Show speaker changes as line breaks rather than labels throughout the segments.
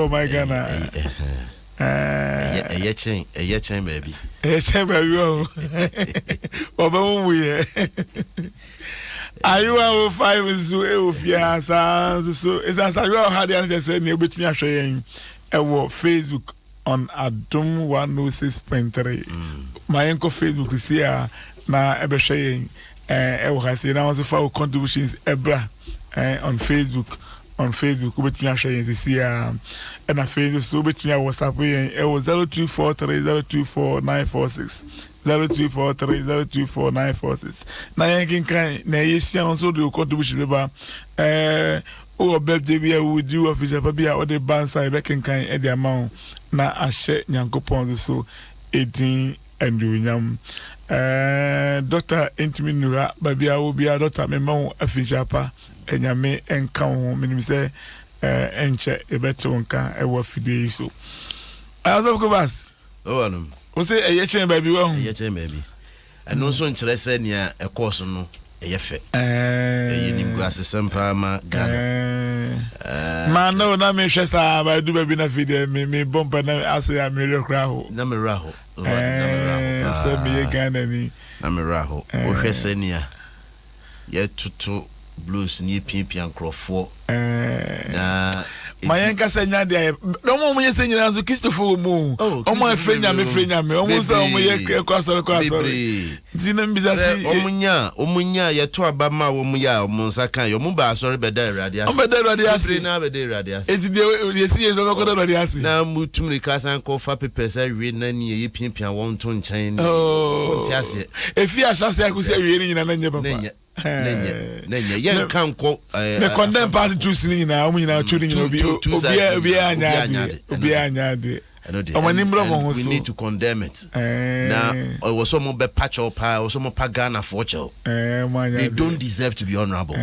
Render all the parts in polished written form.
my Ghana.
A chain, baby.
A chain, baby. Oh, we are you our 5 is with your so it's as I had the answer said near with me sharing our Facebook on Adom 106.3. My uncle Facebook is here now ever sharing has announced for contributions Ɛberɛ on Facebook. On Facebook, with me sharing this year, and I Facebook so with me WhatsApp. It was 0243024946, 0243024946. Now you can also do contribution about oh birthday we would do official baby or the band side back in kind at the amount. Now I share Yanko Pons so 18 and doing Dr. Intiminura, baby I will be a doctor memo official pa. Enyame enka ho menim se enche ebetonka ewo fide so azo ko bas
anum
o se eyechen baby wa hu
eyechen baby eno so nkyere se nia ekos no eyefe eyinim go asesempa ma Ghana
ma no na me hwe sa ba du baby na fide me bomba na ase ya me rekra ho
na me raho
se me Ghana ni
na me raho o hwe se nia ye tutu blues ni pimpia nkrofo na
mayenka senya de no mo munye senya nzo Christopher mu o mo afrenya me o mo so o mo ye kwasoro dina mbizasi
o munya ye to abama o mu ya o mo nsakan yo mu ba asori beda irade ase
o beda irade ase
na beda irade ase
eti de ye si ye zo ko da irade ase
na mutumri kasan ko fa pepesa wi na ni ye pimpia won to nchen ni
o
ti ase
efi asase akusi wi ni nyina na nye papa
nenye yen kan ko
me condemn party to sin nyina o nyina churi nyina obi anyade
we need to condemn it now was some be patch up or some pagana for child they don't deserve to be honorable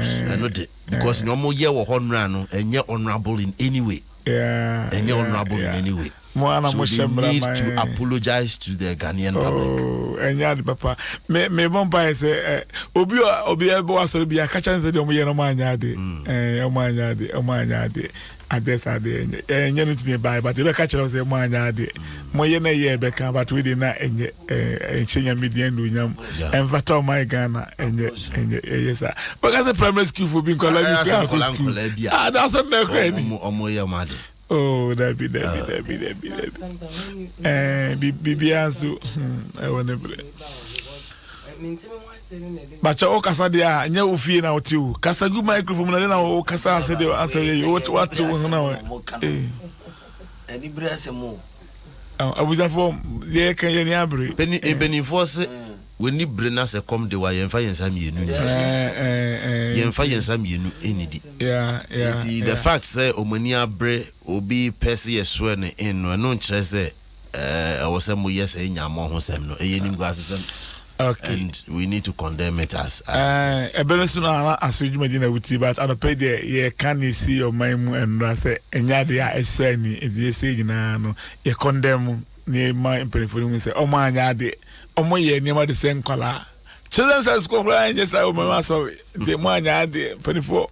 because no more year honor no and yet honorable in any way and yet honorable in any way. So they need to apologize to the Ghanaian public.
And yeah, papa. Me bomba say obi ebo asori bi akacha nse de omoye no manyade. Omanyade. Address ade enye no tini bai but we catch us say manyade. Moye na ye be kan but we dey na enye enchenya media ndu nyam. Envata my Ghana enye yes sir. Because primary school for being called school. Ah, that's a me credit.
Omoye made.
Oh, that be. Bibiansu. I want to play. But your Kasa dia, nya ufie na otiu. Kasa gu microphone na o kasa say the answer you what to now.
Any brasemo.
I was for the can you abre.
Beni force we ni brena se come de wa yemfa yensam yenu. Yemfa yensam yenu enidi.
Yeah.
The fact say omani abre obi pese yeso ne eno no nkyere say awosem yes enyamo ho sem no eyenim gwasesem.
Okay.
And we need to condemn it as it is.
Ɛbɛn so na asojuma di na wuti but adopɛ de ye can see your mind mu enra say enya de a ɛsɛ ni e say nyina no ye condemn ne my imperfect mu say ɔmo anya de ɔmo ye niam de say nkwala children's school right yes I am sorry de mo anya de penifo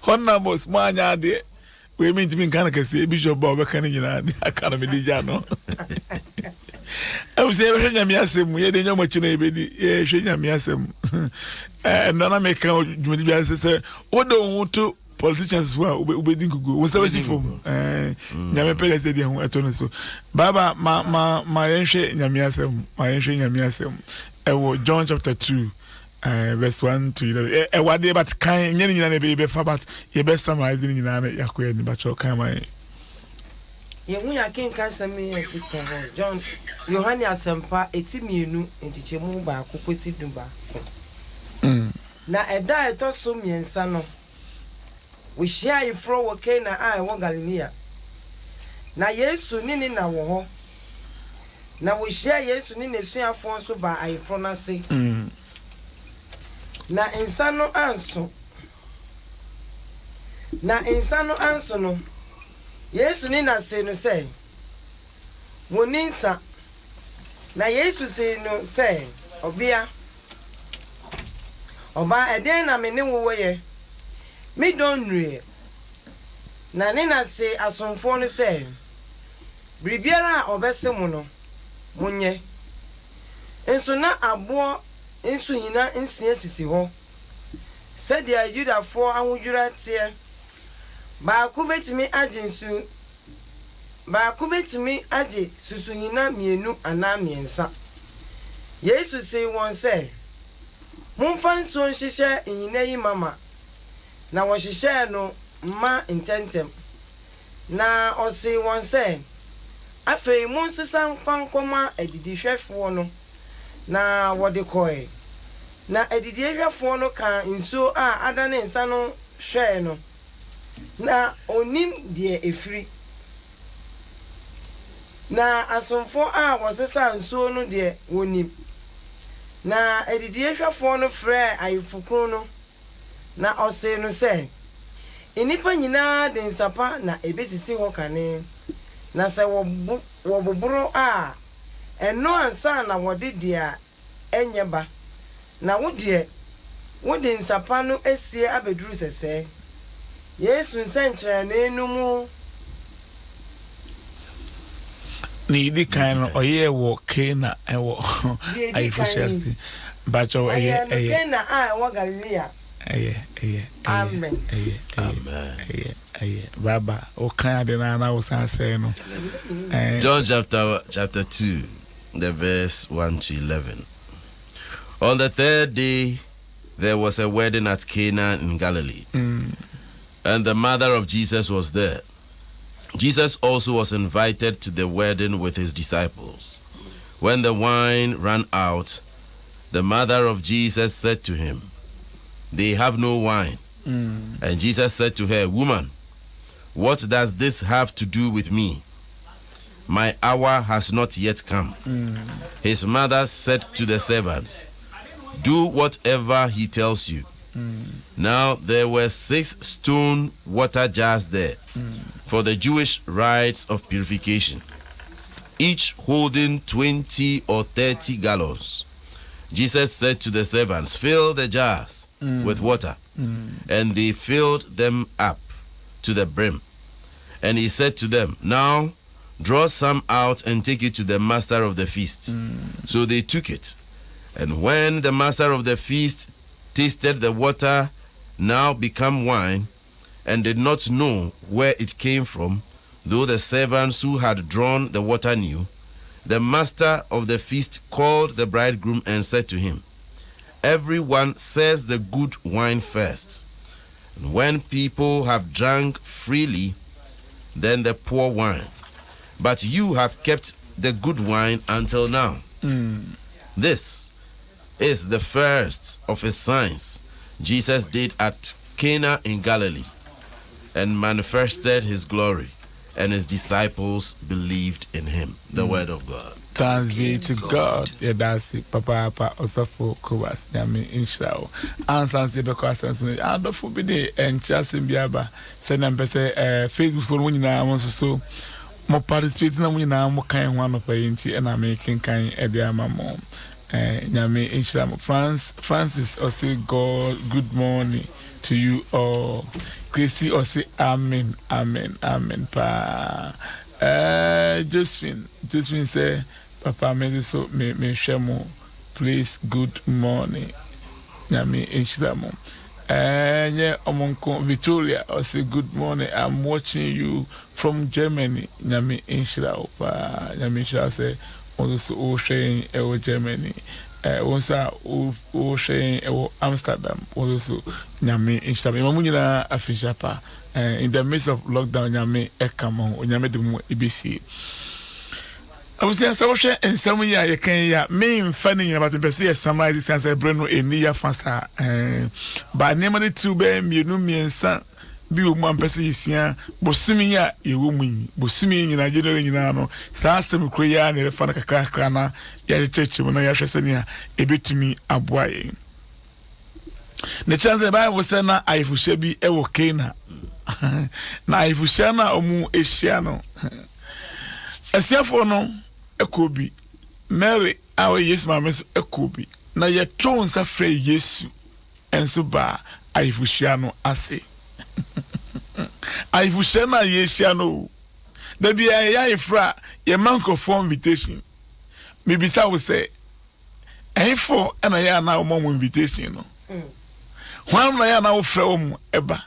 honorables mo anya de we mean to be kan ka say bishop ba obɛka ne nyina de aka na me di ja no I was able to nyamiasem ye de nyomo chi na ebedi ye hwe nyamiasem na make jumedi say odo to politicians who obedi nkugu wo say fom nyame pele say de ho eto so baba ma yenhwe nyamiasem ewo John chapter 2 verse 1 to 11 e wade but kan nyene nyina na be fa but ye be summarize ni nyina na yakoya ni ba cho kan man
Yehu ya kenka sami ekiko John Yohane asempa etimienu entichemu ba akokwesi dumba. Na eda eto so miensa no. We share ifro wo Kana a wo Galilea. Na Yesu nini na wo ho. Na we share Yesu nini suafo so ba ayifro na se. Na insano anso. No. Yesu ni na se no say woninsa na Yesu se no say obia oba eden na me ne wo ye me don nue na ne na se asomfo no se bribiara obese mu no munye enso na abo enso hina ensia sisi ho said ya juda for ahudwura tie ba ku betimi age susu hina mienu ana miensa Yesu say won say mumfa nso nhihye hina yi mama na wo hihye no ma intentem na o say won say afei mun sisan fankoma edidi hwefo no na wode koe na edidi hwefo no kan nso a adane nsa no hwe no na onim die efiri na asomfo a wosesa nso no die wonim na edidi hwefo no frɛ ayifukun no na ɔse no sɛ enipa nyina de nsapa na ebesisi ho kane na se wobuburo a eno ansa na wode dia enyeba na wode nsapa no esie abeduru sese Yesu nsenkyere na enumu
ni di kan no oye wo Kena ewo ayifushasi bacho
Kena a wo Galilea amen
Baba o kan de na wo san say no
John chapter 2 the verse 1 to 11. On the third day there was a wedding at Cana in Galilee, and the mother of Jesus was there. Jesus also was invited to the wedding with his disciples. When the wine ran out, the mother of Jesus said to him, "They have no wine." And Jesus said to her, "Woman, what does this have to do with me? My hour has not yet come." His mother said to the servants, "Do whatever he tells you." Now there were 6 stone water jars there for the Jewish rites of purification, each holding 20 or 30 gallons. Jesus said to the servants, "Fill the jars with water." And they filled them up to the brim. And he said to them, "Now draw some out and take it to the master of the feast." So they took it. And when the master of the feast tasted the water now become wine, and did not know where it came from, though the servants who had drawn the water knew, the master of the feast called the bridegroom and said to him, "Everyone serves the good wine first, and when people have drunk freely, then the poor wine. But you have kept the good wine until now." This is the first of his signs Jesus did at Cana in Galilee, and manifested his glory, and his disciples believed in him. The word of God.
Thanks be to God. Yeah, that's it. Papa Osafo Kobas Nyame Inshao. Answers the questions. And don't forbid and just in Biaba. Send them Facebook for when you know so more participating when you know more kind one of a and I'm making kind of the mom. Nyame Inshao. Francis or say God good morning to you all. Chrissy or say amen, amen, amen. Pa Josephine say Papa me so me shemo. Please good morning. Nyame Inshamo. Yeah, Omonko Victoria or say good morning. I'm watching you from Germany. Nyame Inshao. Pa Nyame Inshao say also Ocean ewo Germany. Onsa Ocean ewo Amsterdam also Nyame Inshao. Mamunyina afijapa. In the midst of lockdown, Nyame ekamo Nyame demu ibisi. I was saying, so and some year you can main funding about the best summarize this answer Breno in near Fasa. But namely to be me no me and son be one person is here, Bosumia, a woman, Bosumi in a general in ano, Sassam Korea, and the Fanaka Krana, ya church when I shasania, a bit to me a boy. The chance the Bible said, I should be a Wakena. Na if Shana or Mu Asiano. A Siafono. Ekobi Mary our yes mama ekobi na ye tron sa frɛ Yesu enso ba aifuhia no ase I fu shena yesia no da bia ya ifra ye microphone invitation me bisa wo say for na ya na mo invitation no hwan na ya na wo fra wo mu eba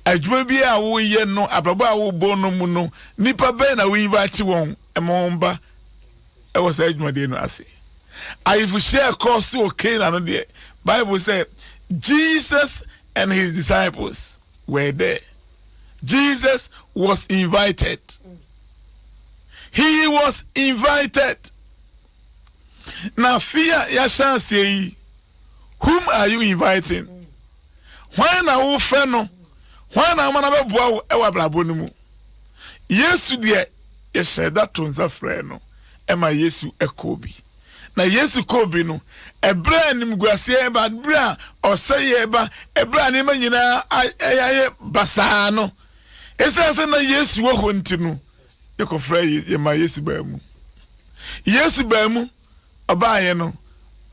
adwuma bi a wo ye no abrabo a wo bo no mu no nipa be na wo invite won emomba e was adwuma de no ase I fu share course okay na no de Bible said Jesus and his disciples were there. Jesus was invited. He was invited. Now fear ya chance yi. Whom are you inviting? Why na wo fe no? Why na mana be boa wo e wa brabo no mu? Yesu de ye sheda to nza frɛ no. E ma Yesu ekobi. Na Yesu kobi no Ɛberɛ nim guase eba bra ɔsɛye eba Ɛberɛ ne ma nyina ayaye basa no esa na Yesu wo honti no yekofra ye ma Yesu ba mu Yesu ba mu ɔbaaye no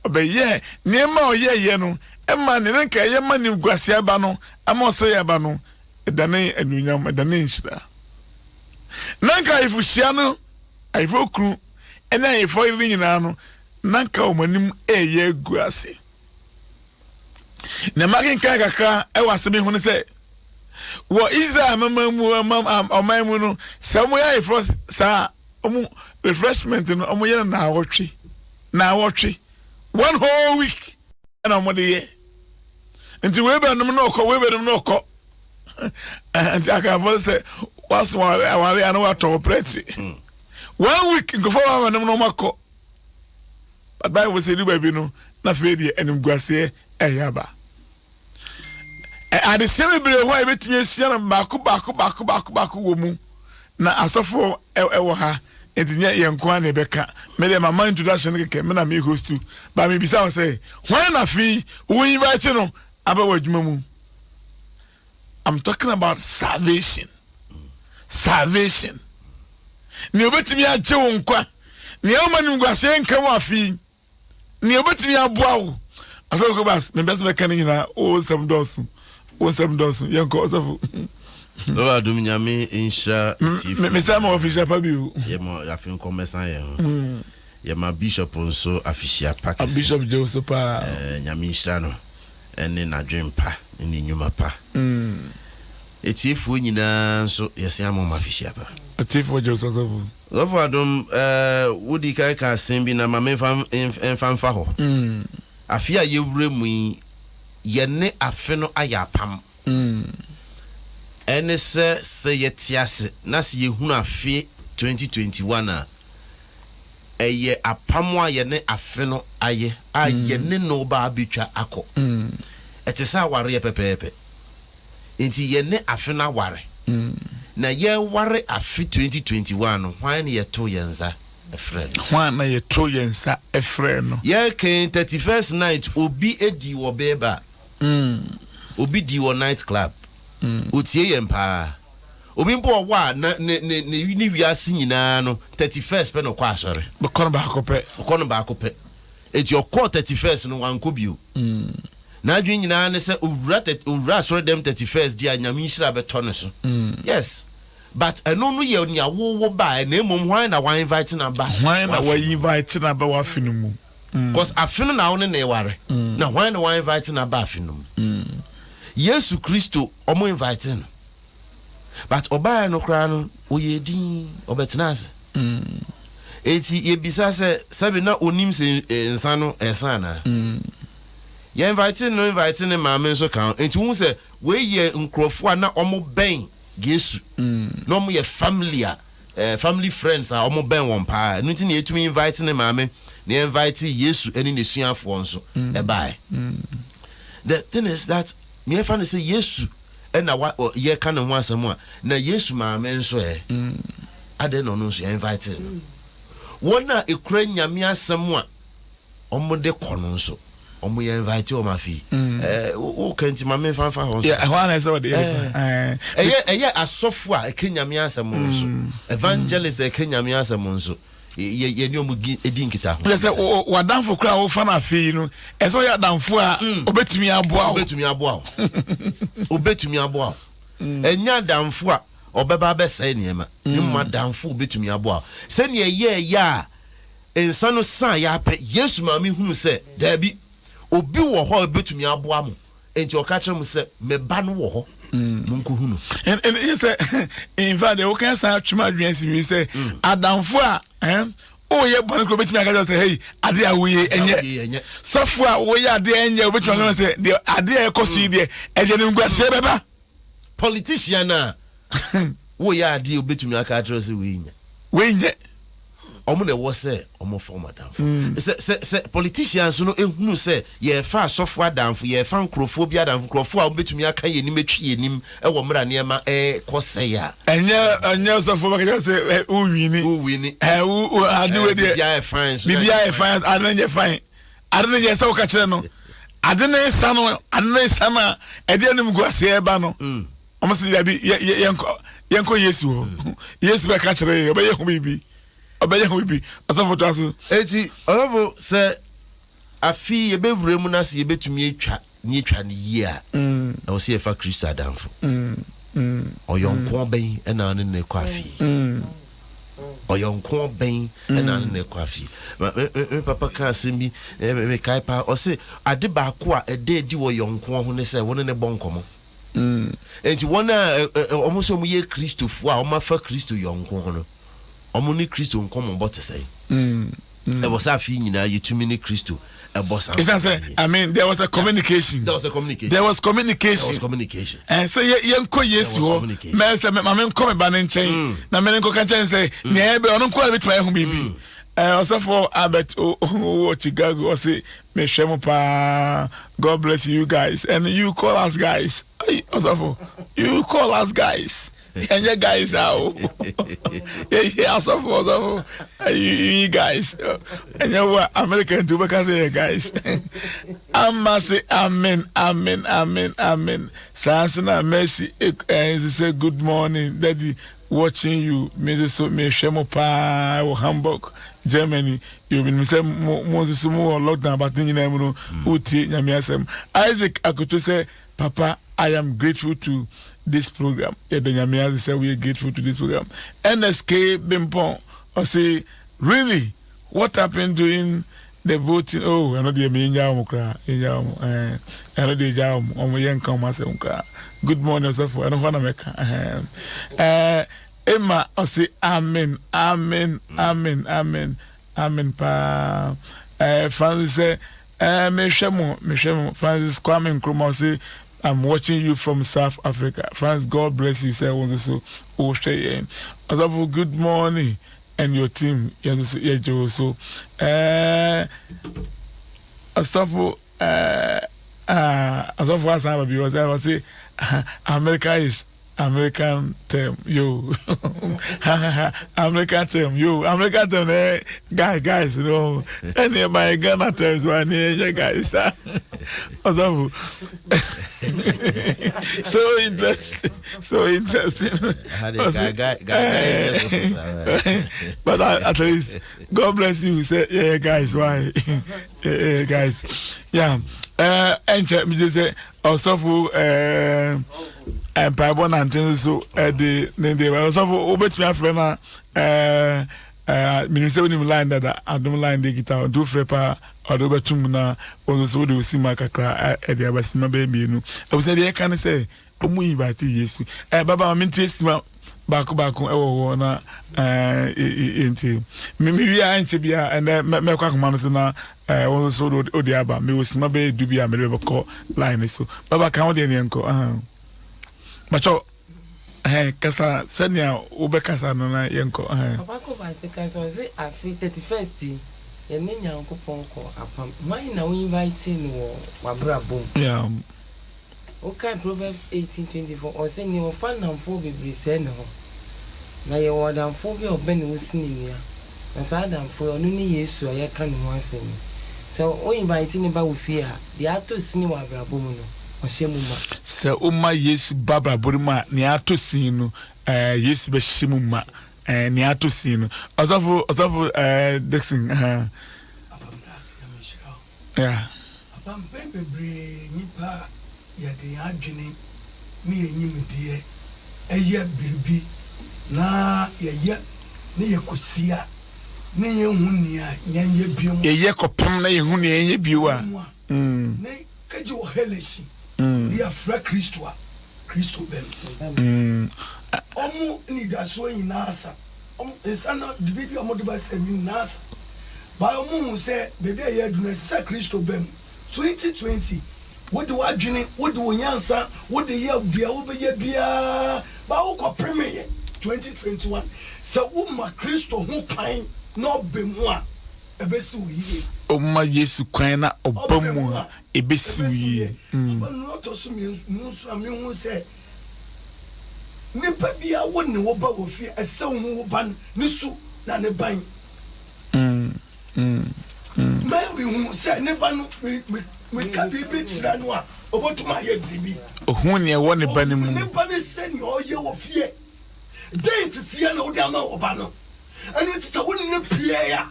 ɔbɛyɛ niema ɔyɛye no ɛma ne nka ye ma nim guase eba no ama ɔsɛye eba no edane anunyam edane nhyira nanka ifu hia no aifo kru ena aifo yi nyina no nanka omanim eye guase na makin kai kakra e wasebe hu ne se wo Israel mamamu no samu ya ifro sa omu refreshment no omu ye na awotwe 1 whole week na omu de ye nti we be no no ko nti aka bo se was aware anu wato preti 1 week ngofo wa no mako but Bible say do baby no na fe de enim guase eyaba at the celebrate ho e betimi asia na baako wo mu na asofo ewo ha entinya yenko na ebeka me de mama introduction keke me na me host tu ba me bisa say when na fi wo invite no aba wadwuma mu. I'm talking about salvation. Ni obetimi agye wo nkwa ni o mani ngwase nkam afi ni obetimi aboa wo afa ko bas me best be kan nyina o sam dosu yenko osafu
lo adum nyame insha tif
me sama official pa bi o
ye mo ya fin commerçant ye ye ma bishop nso official pa
a bishop Joseph pa
nyame insha no ene na dwempa ene nyuma pa etifu nyina nso yesi amom official pa
etifu Joseph
Love Adom wodi kai ka sembi na mame fa ho afia ye wure mu ye ne afe no ayapam ene se yetiase na se ye hunu afe 2021 a eye apam a ye ne afe no aye a ye ne no ba betwa akọ etisa ware ye pepepe enti ye ne afe na ware na ye ware afi 2021 no hwan ye to yenza efre no
hwan na ye to yensa efre no
ye ken 31st night obi edi wo beba obi di wo night club otie yempa obi mpo wa na ni wiase nyina no 31st pe no kwa asore
bekono ba akopɛ
eti okọ 31st no wanko bio na adwin nyina ne se owura so dem 31st dia nyame nhira beto ne so yes but eno no ye nya wo ba na emom hwan na wan invite na ba
hwan na wa invite na ba wa finu mu
cause afinu na won na eware na hwan na wan invite na ba afinu mu Yesu Kristo omo invite no but oba no kra no oyedin obetenase eti ye bisa se sabe na onim se nsa no esa na ye invite no maame so kan enti hu se we ye nkrofo na omo ben Yesu no mo ye family friends a omo ben won pa no ti na etumi invite ne maame na invite Yesu eni ne suafo nso e bai the thing is that me fa ne say Yesu na ye kan ho asem a na Yesu maame nso ade no no so invite wona ekura nyame asem a omo de kono nso omo ye invite o ma fi o kanti ma me fa ho so
yeah hwan na say what
eye asofo a ekenyame asem nso evangelist ekenyame asem nso ye ni omo edi nkita ho
yes wadanfo kura wo fa na fi no eso ya danfo a obetumi aboa
enya damfo a obeba be say niema ni ma damfo betumi abo a se ne ye ya ensa no san ya pe Yesu ma me hunu se da bi obi wo ho betumi abo am enti o ka kire mu se me ba no wo ho munku hunu
and you say in fact the okay san twuma adwensi mi say adamfo a oh ye bon ko betumi aka say hey ade a we enye sofo a wo ye ade enye betumi aka say the ade e koso yi de eje ni ngwa se beba
politician na wo ye ade betumi aka kire say we
nye
omo ne wo say omo form adamfo se politicians no ehunu say ye fa sofo adamfo ye fa nkrofo bi adamfo nkrofo a betumi aka ye nim atwi ye nim e wo mra ne ma kose ya
enye sofo ba ka say who wini who ade we de
bia e fine
ade nye fine ade nye say wo ka kire no ade ne sa no ede anim guase e ba no omo se ya bi yenko Yesu ho Yesu ba ka kire ye ba ye hu bibi obeye hu bibi asafo to aso
eti olofo se afi ye bewure mu na se ye betumi atwa ni yi a na wo se ye fa Kristo adamfo oyonko ben na ne kwa afi oyonko ben na ne kwa afi papa ka asemi me kai pa o se ade ba ko a ede di wo yonko ho ne se wo ne bonkomo enti wona omo so mu ye Kristo fu a o ma fa Kristo yonko ho no omuni Kristo nkomo bote say e was afi nyina yetumi ni Kristo e bossa
I mean there was a communication and so yenko Yesu ho me say ma me nko me ba ne nchen na me nko ka nchen say ne ebe ono nko betuma ehu bibi also for Albert Chicago or say me shemo pa God bless you guys and you call us guys also for you call us guys and you guys are also you guys and you were American to say guys I must say amen Sansana mercy and say good morning daddy watching you Mrs. Shemo pa Hamburg Germany you been say Moses more lockdown but you know uti nyamiasem Isaac akuto say papa I am grateful to this program. Nyamiazi say we are grateful to this program. NSK Bimpon or say really what happened during the voting? Oh, I know the Minja I know the Jam good morning, yourself. I don't want to make Emma or say amen pa Francis say me shemo Francis Kwame Nkrumah say I'm watching you from South Africa. Francis, God bless you. Say also also good morning and your team. Yes, so Asafo Asafo because I was say America is American term, yo. American term, yo. American term, guys, you know. Any of my Ghana terms, one here, guys. So interesting. But at least, God bless you. Say, yeah, guys, why? Guys, yeah. And check me just say, also for and Bible and so the also for obet me friend minister when line that Adom line the guitar do frepa or do betum na also do see makakra e dey abasima baby no I was say dey can say omu invite Yesu baba me ntesima back e wo na enti me wi anche bia and me kwa koma no na also do odi aba me osima be du bia me be call line so baba kan wo dey enko Macho kasa senia ube kasa no na yenko
papa ko ba se kasa o se afi 31st ye ne nyankopon ko apam why na we invite no wabra bom
yeah
okay Proverbs 18:24 o se ni o fa namfo bebre se ne ho na ye wodamfo bi obe ne wosini nia na sa adamfo onu ni Yesu aye ka ne ho asem so o invite ni ba wo fi a de ato sini wabra bom no
se uma Yesu babra borima ni ato sinu Yesu be shimuma ni ato sinu osafo Dixon
yeah abampe bebre nipa ya de adwene ni enyimdie eye biribi na ye ne ye kosia ne ye hunia yenye biom
ye kopem na ye hunia yenye biwa
ne kaji wo heleshi ya fra Kristo ben omu ni jaso nyina asa esana dibibi omu de ba se mi nasa ba omu se bebe ya aduna se Kristo ben 2020 what do I dream what do nyansa what the year bia wo be bia ba wo ko premier 2021 so umma Kristo hu kwan no be mu a ebesi wo yie
umma Yesu kwan na obamu a ebesi wo yie
ba no to so mi nso ami hu se nipa bia wo ne wo ba wo fi ese wo ban ne su na ne ban Mary hu se ne ba no me ka bibi tira no a obotuma ye bibi
ohun ne wo ne ba ne mu
ne ba ne se ne oye wo fie den titia na wo de ama wo ba no anu tita wo ne pie ya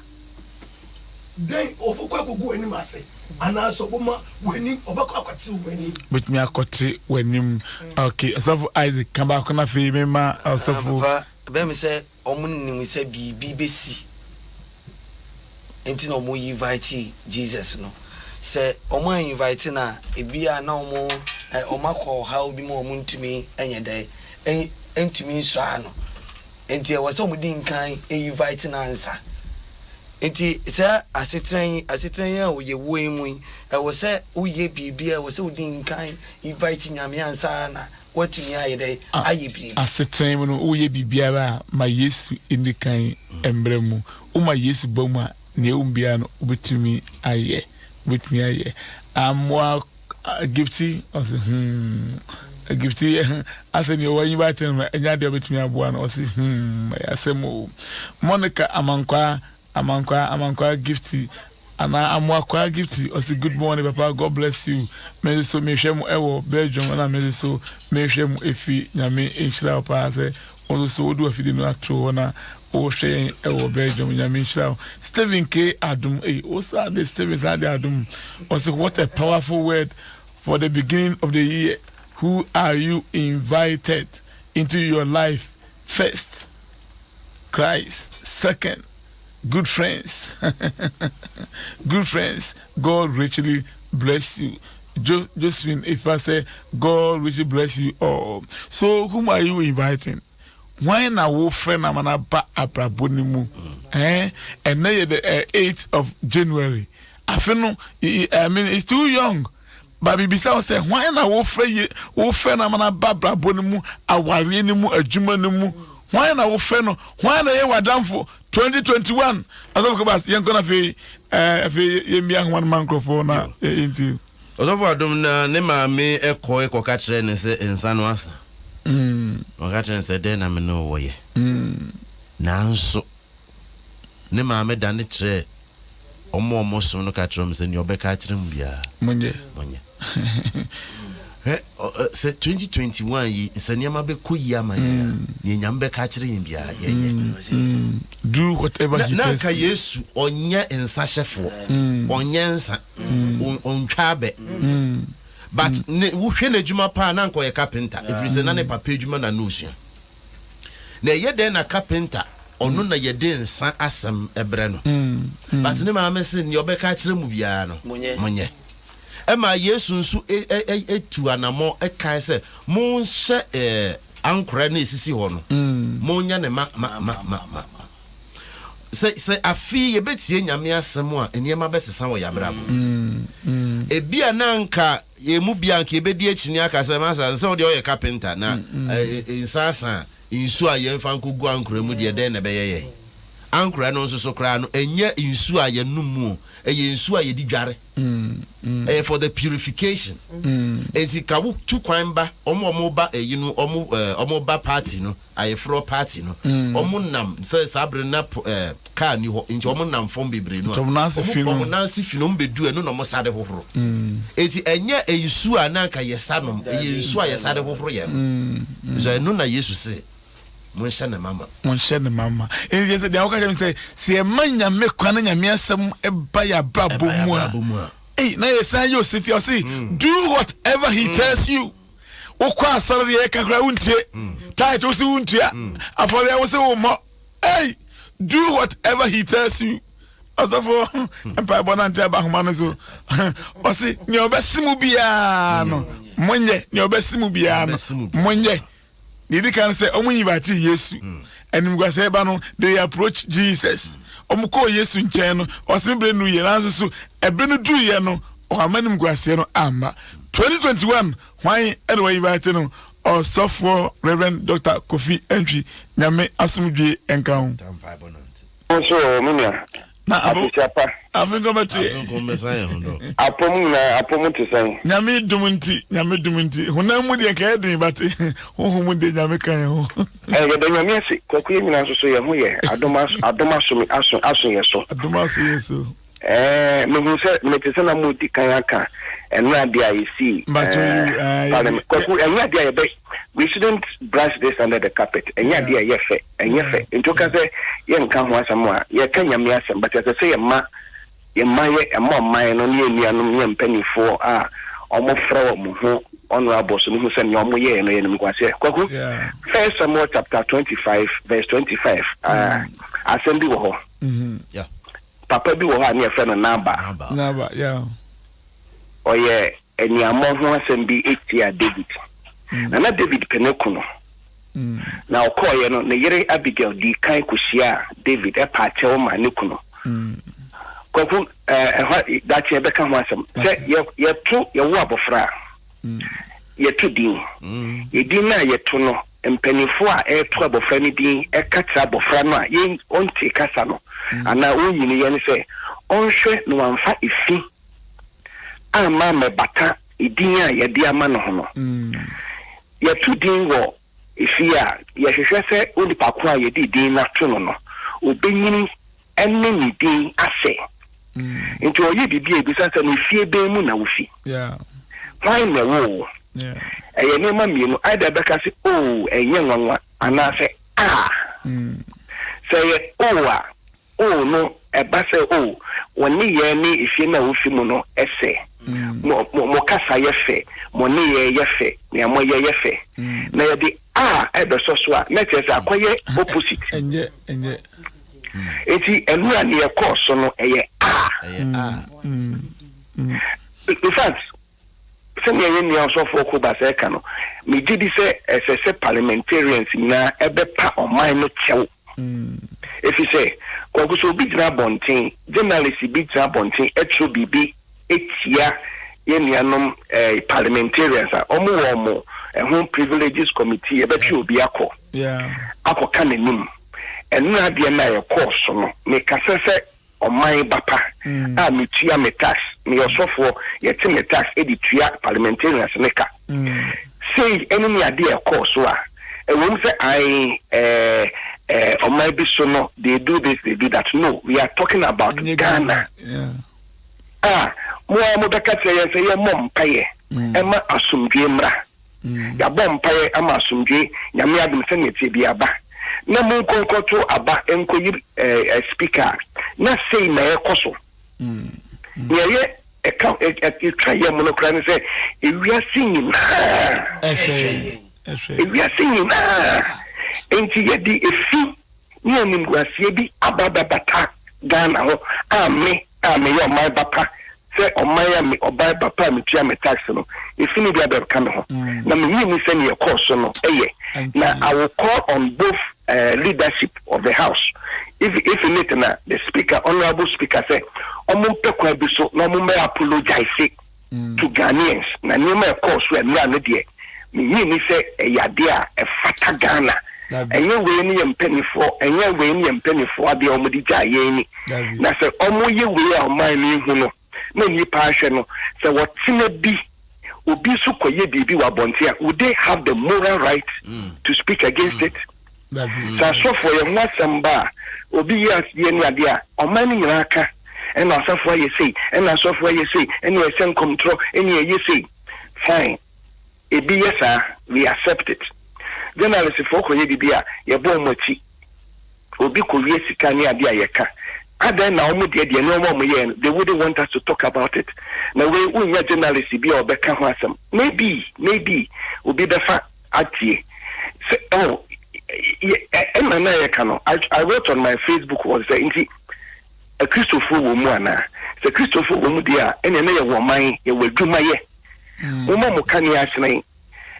den obokwa gugu ani mase ana so boma wani obakwa akwati wani
but me akoti wani okay asafu Isaac kamba kona fe mema asafu
be me se omunni se bibi besi enti no mo invite Jesus no se omo invite na ebia na omo omakọ ha obi mo omuntumi enye dai entumi so ano enti e wo se omo di nkan invite na ansa enti se asetran ya oye wo emu e wo se uye bibia wo se odi nkan invite nyame ansa na watumi aye dai aye bibia
asetran no uye bibia ma Yesu indikan embremu uma Yesu boma ne umbia no obetumi aye amwa gifty or gifty ase ni owanyi ba ten ma enya de obetumi aboa no osi asemo Monica amankwa gifty ana amwa kwa gifty osi good morning papa God bless you me so me hwem ewo Belgium na me so me hwem efi nyame enhira opa ase so odu afidi no atro na o hwe ewo Belgium nyame enhira Stephen K Adom osa the Stephen Sade Adom also what a powerful word for the beginning of the year. Who are you invited into your life? First, Christ. Second, good friends. Good friends. God richly bless you. Josephine, if I say God richly bless you all. So whom are you inviting? Why na wo friend amana ba abrabonimu? And now the 8th of January. I mean it's too young. But bibisa say why na wo friend amana ba abrabonimu aware ni mu adwuma ni mu. Why na wo friend no? Why na ye wadamfo 2021? Azofo bas yen kona fe yemi ahwan microphone na inti.
Azofo Adom na ne ma me ekọ ka kire ne se ensa no asa. O ka kire se de na me no wo ye. Nanso ne ma me da ne kire omo so no ka kire me se ne obeka kire mu bia.
Monye.
Se 2021 yi se ne ma be koyi ama ya. Ye nyambe ka kire yin bia ye.
Do whatever he tells you.
Na ka Yesu onye ensa shefo. Onye ensa. Ontwabe. But wo hwe na adwuma pa na nko ye carpenter. If you say na ne papa adwuma na no sua. Na ye den na carpenter onu na ye den nsa asem Ɛberɛ no. But ne ma amese ne obeka kire mu bia no. Monye. Ema Yesu nsu etu anamo ekai se mo nhye ankora na esisi ho no. Mo nya ne ma se afi ye betie nyame asem a eniema besesa wo yabrabo. Ebia nanka ye mu bia nka ebedi akini aka se masa se wo de o ye carpenter na insasa insu a ye fa nkogu ankora mu de den na beyeye. Ankora no nso so kra no enye insu a ye numu eye insu a ye di dware. For the purification. Enti ka wo tu kwan ba omo ba eyinu omo ba party no ayefro party no omo nam se sabre na car ni ho enti omo nam fom bebre no omo nansi fino mbedu eno no mo sade hohoro enti enye eyusu a na nka yesanom eyusu a yesade hohoro ye so eno na Yesu se mon shane mama enti
yes dey okaje say se manya me kwana nyame asem eba ya brabo mu a hey na yesan yo city or say do whatever he tells you. wokɔ asɔre de kakra wuntie tight wo se wuntua afɔre wo se wo mo hey do whatever he tells you asafo empire bonantia ba homa no so o se ni obesimu bia no monye ni obesimu bia no monye ni di kan say omunyibati Yesu enim gwa say ba no they approach Jesus omuko Yesu nchen no o se bre nu ye na so ebe no du ye no o amanim gwa say no ama 2021 why anyway invite no or software Reverend Dr. Kofi Entry nyame asumdwe enka ho
so minia
na
abuchapa
afingo mate
apomu to say
nyame dumunti hunamu de ka edin bate hohum de nyame kan ho
de nyame se kwakuye nyina so ye ho ye adomaso yeso me hu se me te se na mudi kan aka enra dia you see kwaku enra dia be we shouldn't brush this under the carpet enya dia yefe into ka se ye nka ho asam a ye ka nyame asam but as say ye ma ye no ne nuanom ye mpanifo a omo fra mo ho honorable so me say no mo ye no ye nim kwase kwaku First Samuel chapter 25 verse 25 assembly wo ho
yeah
papa bi wo ha ne fe no naba
yeah
oye eni amo ho assembly etia David na David penekuno na okoye no ne yere Abigail di kan kusia David e pa che o ma ne kuno kwaku that ye beka ho asem se ye to ye wo abofra ye to din ye din na ye to no empanifo a e to abofra ni din e katra abofra no a ye onti kasa no ana onyini ye ne se onhwe no amfa ifi ama me bata idin a ye di ama no ho no ye to din wo ifi a ye hwehwe se oni pakro a ye di din na to no no obenyini enne ni din ase into oye bibi ebisa se no fie be mu na wo fi why me wo eye ne ma mienu either beka se oh enye nwanwa ana se say oh no eba se oh woni ye ni ifie na wo fi mu no ese mo kasa ye fe mo ni ye fe ne mo ye fe na ye di ebe so a na che se akoye opposite
enye
eti enura ne ye course no eye in fact send ye ni also for ko ba se ka no me gidi se ese parliamentarians na ebe pa oman no chew if you say ko so bi jina bontin journalist bi jina bontin etro bibi etia ye nianom parliamentarians a omo ho privileges committee ebe twi obi akọ kanenim enura de na ye course no me kasese oman bapa a metua me tax me yosofo ye te me tax editua parliamentarians neka say enemy ade e course a e won say oman bi so no they do this they do that no we are talking about Ghana mo beka say ye mom paye ema asumdwe mra ya bom paye ama asumdwe nyame adum se ne tie bi aba na mun konkoto aba enkoyi speaker na say na ekoso ye e try ye monokra ne say we are singing we are singing enti ye di efi ni onim guasie bi ababa bata Ghana ho ame yo my bapa say omaya me obai bapa me tua me tax no efi ni bia be ka me ho na me ni say ne course no na I will call on both leadership of the house if you need na the speaker honorable speaker say omo pekwa bi so na omo apologize to Ghanaians na ni me course we na no de ni say yade a e fata Ghana enye we ni yempenifo ade omo di jaye ni na say omo ye we a oman ni hu no na ni pa hwe no say wotina bi obi so koye bibi wa bontia would they have the moral right to speak against it so for your wasamba obi yes ye ni ade a oman ni nyaka and asafo ye say and asafo ye say and you send control and you say fine ebi yes we accept it journalist for koye bibi a ye bo mochi obi ko wie sika ni ade a ye ka Other now, they wouldn't want us to talk about it. Now, we are journalists, be or Becca Hassam. Maybe, will be the fact at ye. Oh, I wrote on my Facebook was saying, a Christopher woman, the Christopher woman, dear, and another woman, you will do my year. Woman, can you ask me?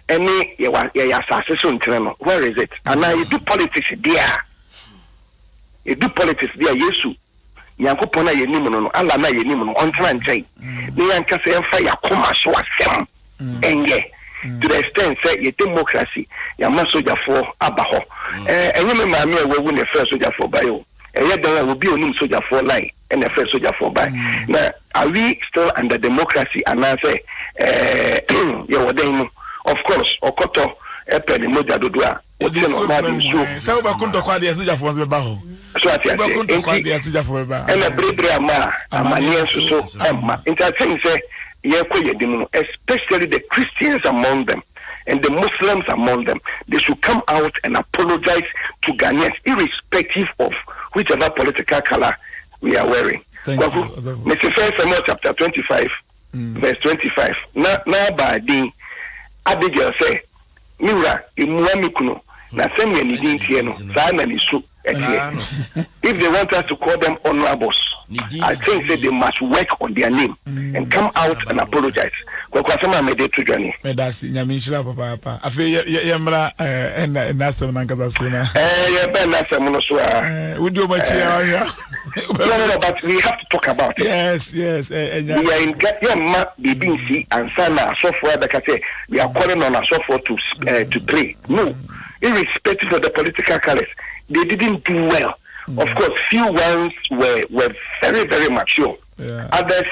Any, you are assassin, where is it? And I do politics, dear. You do politics, dear, Yesu. Yankopona ye nimu no Allah na ye nimu no ontra nkyai ne yanka se emfa yakoma so asem enye to the extent say ye democracy ya masoja for abaho enye me maame e wawu ne first soldier for bayo eye dan obi onim soldier for line and the first soldier for by now are we still under democracy and I say ye woden of course okoto epele moja dodua
so ba kunto kwa dia soldier for be ba ho
so ati and a brave amanian so entertain say especially the Christians among them and the Muslims among them, they should come out and apologize to Ghanaians irrespective of whichever political color we are wearing. Mr. First Samuel chapter 25 verse 25 na ba din adigel say Mira imuamikuno na semi ni din tie no sa na ni so if they want us to call them honorables, I think that they must work on their name and come out and apologize. Kwakwasema mede to journey.
Medasi nyamishira papa. Afi yemra nasa nankata suna.
Be nasa muno so
Would you much
no, but we have to talk about it.
Yes.
We are in BBC and Sana software that say we are calling on our software to pray. No, irrespective of the political colors. They didn't do well. Of course, few ones were very, very mature.
Yeah.
Others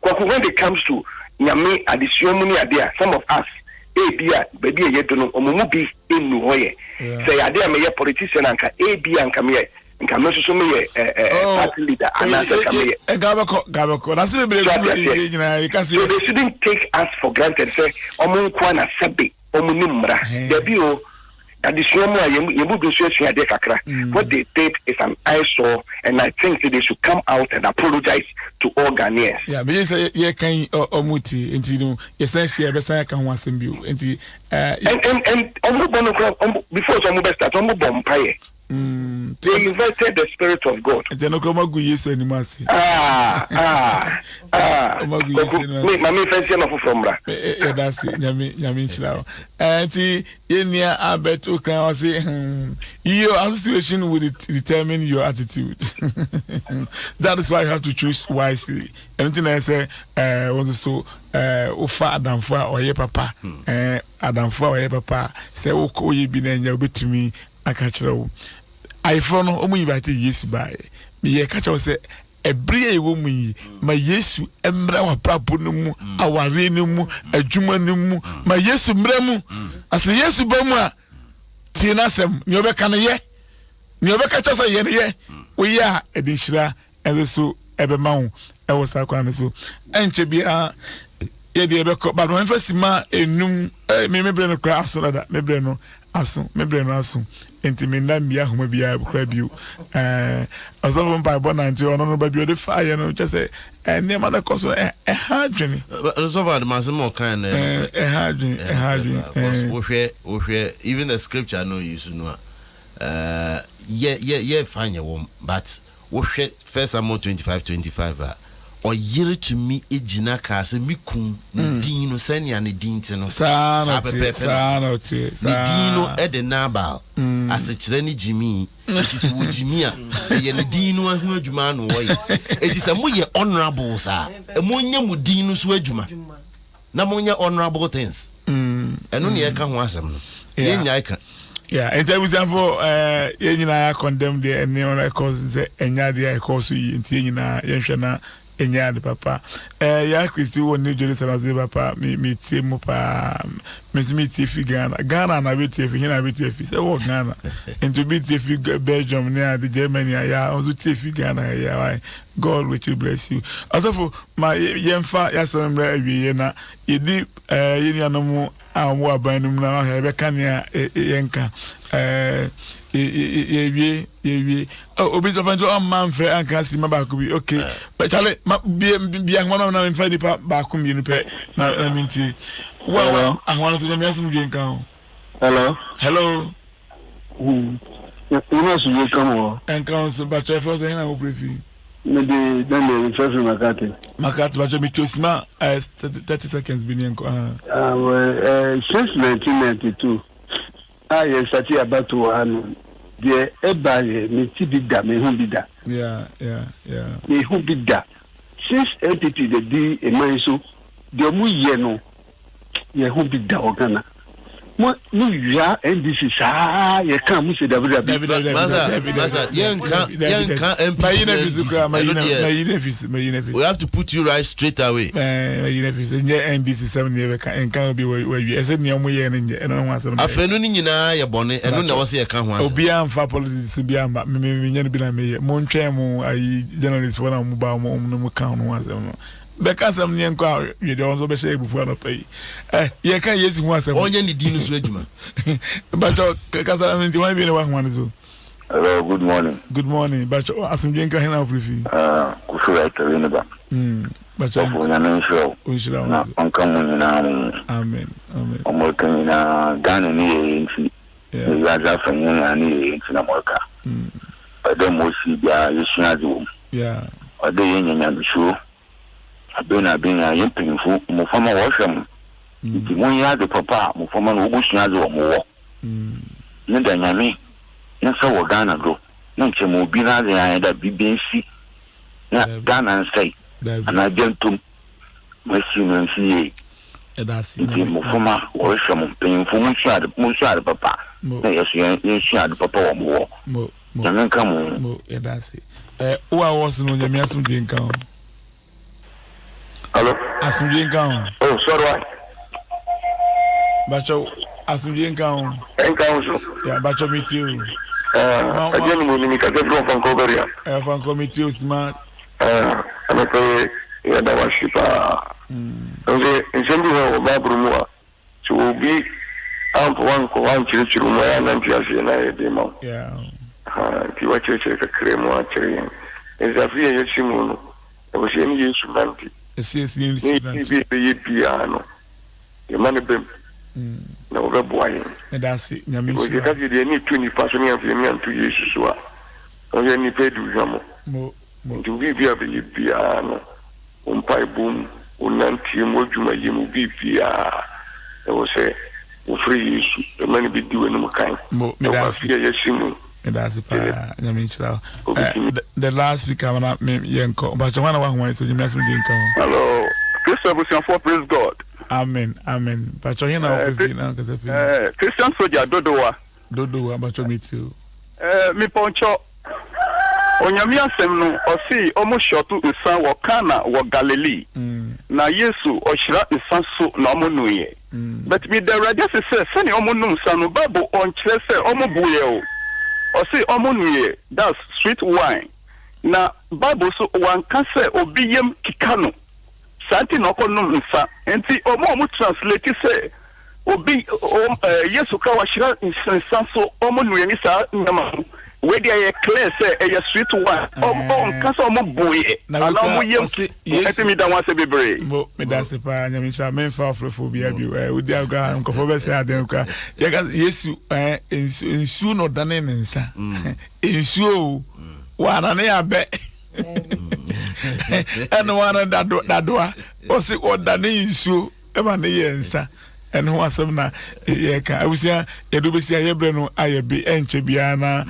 when it comes to Nyame addition idea, some of us, baby you don't know, omubi in Nuhoye. Say idea me a politician and AB and come here. And come so me party leader and
Gabako. That's
so they shouldn't take us for granted. Say omunkwana sabe omunimra. Debio. What they did is an eyesore, and I think that they should come out and apologize to all Ghanaians.
Yeah, but you say you can omuti into essentially before some start
they invited the Spirit of God. Mami fancy enough from that.
That's it. And see, Yenia Albert Okran say, your association will determine your attitude. That is why you have to choose wisely. Anything I say, was so Ufa Adamfa or ye papa, Adamfa or ye papa, say, oh, ye been and you'll be to me, I catch it. I found only invited yes by me. Catch us a brave woman, my yesu, embra wa prapunumu, our renumu, a jumanumu, my yesu bremu, as a yesu boma, Tinasem, Nobekana ye, Nobeka us a ye, we are a dishra, and so Ebermount, I was a corner so, and Chebia. Ye dear, but when first ma a num, me brain of grass or that, me brain asun. Enti minda mbia homa bia crab you aso by bonanti ono ba bi o de fire no just say name na koso hardwene
so far the masimo kind hardwene even the scripture no use no yeah fine your but we hwe 1 Samuel 25 or year to me ejina ka se mikun din no senia ne din ti no
sa
pepe din no e de nabal ase kire ni jimi iti wo jimi a ye ne din no ahu adwuma no wo ye eti se mo ye honorable sa mo nya mo din no so adwuma na mo nya honorable things eno ne e ka ho asem no ye nya e ka.
Yeah, and for you condemn the any on cause enya dia cause yi nti nyina yenhwe enya de papa ya Christy won New Jerusalem papa me tie mu pa me tie fi Ghana na be tie fi hina be tie fi say wo Ghana into be tie fi Belgium near the Germany ya also tie fi Ghana ya why God will bless you also my yemfa ya sombre awie na yedi yeni anomu wa banum na ha be kan ya yenka ye obi so fanjo am man frɛ anka si ma ba ko bi okay but chale bi ahwa na me fa di pa ba ko mi nu pe na minti wa ahwa so me asum bi nka hello
you know so you come on
enka so ba chef so na ho prefi
me de dan le first makati
ba jo mi tosima 30 seconds bi nko
since 1992 I started about to one the Ɛberɛ me ti bi da me hu bi da me hu bi da since entity the di e man so the mu ye no ye hu bi da ogana mo ya NDC sa ye kan mu se David
Masa yenka we have to put you right straight away
NDC 7 year kan bi we ese ne mo ye ne eno ho asem
afenu ni nyina ye bone eno na wo se ye kan ho asem
obi amfa politics bi amba me nya no bi na me ye mo ntwen mu ayi journalist wona mu ba mo kan ho asem beka sam ne nko ye de onzo be shey bufu na pay ye kan Yesu ho asem
onye ni di no so adwuma
bacho kasa minti wan bi ne wa ho so.
Hello, good morning
bacho asem je nka hena ofrifi
kufu ya tele ba
bacho
na men show na onka mu na
amen
omo kan na Ghana ni ye nti ya za fa ni na ni nti na moka ade mo si bia Yesu azu ade ye nyanya bisho abena yempinfu mo fama wo hwem nti mo ya de papa mo fama no obusu azu mo wo ne da nyame ne sa wo Ghana do ne nche mo bi na ya da bibensi na Ghana nsai ana gentum masi no nsi
edasi
nti mo fama wo hwem pinfu mo sha papa na yesu adu papa wo mo wo nyame nka mo
edasi wo a wo so no nyame asem de nka ho.
Hello?
Asumdie nkan.
Oh, sorry.
Bacho asumdie nkan.
Nkan so.
Yeah, bacho meet you.
Again mo ni ka from Vancouverian.
From committee usma.
Ana ko ya da washipa. Nje nsendi ho ba brumwa. So bi amp wan ko wan chiru mo ya nan tiasi na e demo.
Yeah.
Ti wa cheche ka kremo a chiri. Ezafia yesimu no. O sheni Yesu manti. Ni be piano. The man be na obe boy.
And that's it. Nyame
so. Because they need 20% of them to Jesus wa. O ye ni pe du jamo.
Mo.
To be piano. Pai boom, unanti mo juma yemu bibia. E wo say o free Jesus. The man be doing no kind.
Mo me that's
it. Yesimu.
And that's it. Nyame nchira. The last week I want me yenko. But I want to so you must be yenko.
Hello. Christian for praise God.
Amen. But you know
Christian soldier Dodowa,
but you meet you.
Me poncho. Onyame asem no osi omo shotu nsan wo Kana wo Galilee. Na Yesu ohira nsan so na omo nuye. But me the radio say sani omo nu nsan no Bible on kire say omo buye o. Osi omo nuye, that's sweet wine. Na Bible so wan ka say obi yem kikano. Santi no konum nsa. Enti omo translate say obi Yesu ka wa shira nsan so omo nuye ni sa nyama. We dey clear say a sweet one. Ka so omo boye. Na omo yem enti mi da wan say bebre.
Mo me da se pa nyame sha men fa afrophobia bi we dey aga nkofo be say adem ka. Yesu ensu no dane nsa. Ensu wana ne abe. Eno wana dadoa o si odane ensu e ma ne yensa. And who was some na I was here, Edubesia Yebreno, Ayabi, and Chebiana,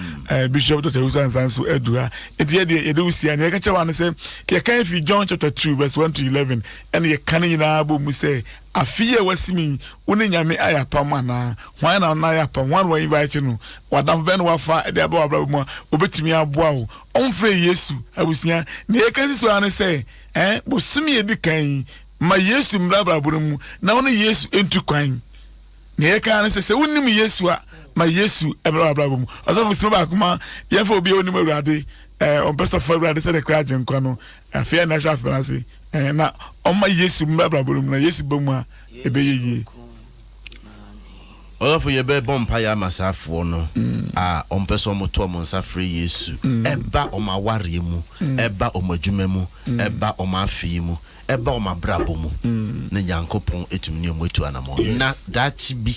Bishop Dr. Husan Sansu Edua. It's yet the Edusia, and Yakachawan say, you can't if you John chapter 2, verse 1 to 11, and you can't in Abu Muse. I fear was me, Uninyame Ayapamana, why now Nayapa, one way inviting, what I'm Ben Wafa, the above Obetimi Abuao, on free Yesu, I was here, Niakas one say, was Simi Edikan. Ma Yesu mbrabra burumu na wona Yesu entu kwan na ye kan se wonim Yesu a ma Yesu ebrabra burumu ozo fo ba kuma ye fa obi onim awurade on best of awurade se de kraje nkwa no afia na sha France na o ma Yesu mbrabra burumu na Yesu bamu a ebeyeye
Olafo ye be bompa ya masafo no a ompeso moto mo nsafre Yesu eba omaware mu eba omadwuma mu eba omafi mu eba omabrabo mu na Yankopon etumi ne ometu anamo na dachi bi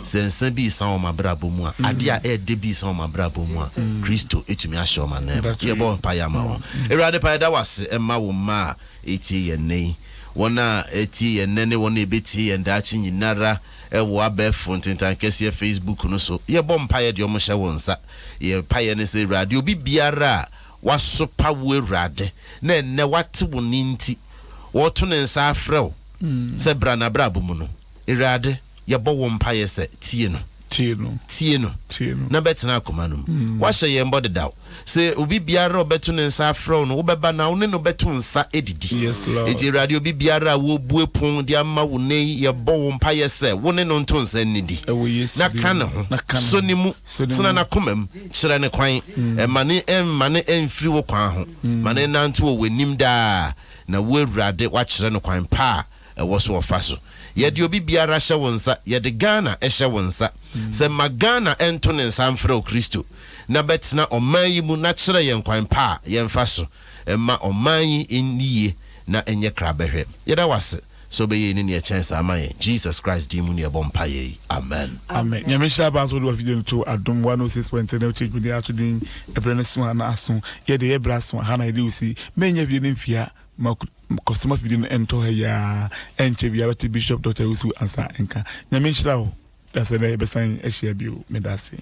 sense bi san omabrabo mu a ade a ede bi san omabrabo mu a Kristo etumi ahye omanem ye bompa ya ma wo Ewurade pa da wase emma wo ma eti ye nei wona eti ye nene wona ebeti ye ndachi nyinara ewo abefo ntintan kese Facebook no so ye bompa ye de omo hye wonsa ye paye ne se radio bi biara waso pawo Ewurade na enne wate wo ninti woto ne nsa afrew se bra na bra bomu no Ewurade ye bo wo mpa ye se tie no na betena akoma no wahye ye mbode daw se obi biara obeto ne nsa afrew no wobeba na wo ne no beto nsa edidi eti radio bi biara wo buepon de ama wo nei ye bo wo mpa ye se wo ne no nto nsa nidi na kana ho so ni mu sena na komam kyere ne kwan mane emfiri wo kwan ho mane nante wo wanim da na wo Ewurade wa kyere ne kwan pa wo so ofa so ye de obi biara hye wonsa ye de Ghana hye wonsa se magana ento ne nsa mfrɛ Kristo na betna oman yi mu na kyere ye nkwan pa ye mfa so emma oman yi ennie na enye krabehwe ye da wase so be ye ni ne chance amaye Jesus Christ di mu ne bompa ye amen
nyame sha ba so do video to Adom 106.7 na change media to din Ɛberɛ no so na aso ye de Ɛberɛ so ha na ye usi menya video no mfia customer video no ento ha ya enche bia bishop Dr. Usu ansa enka nyame shira ho da se na ye besan ehia bio medase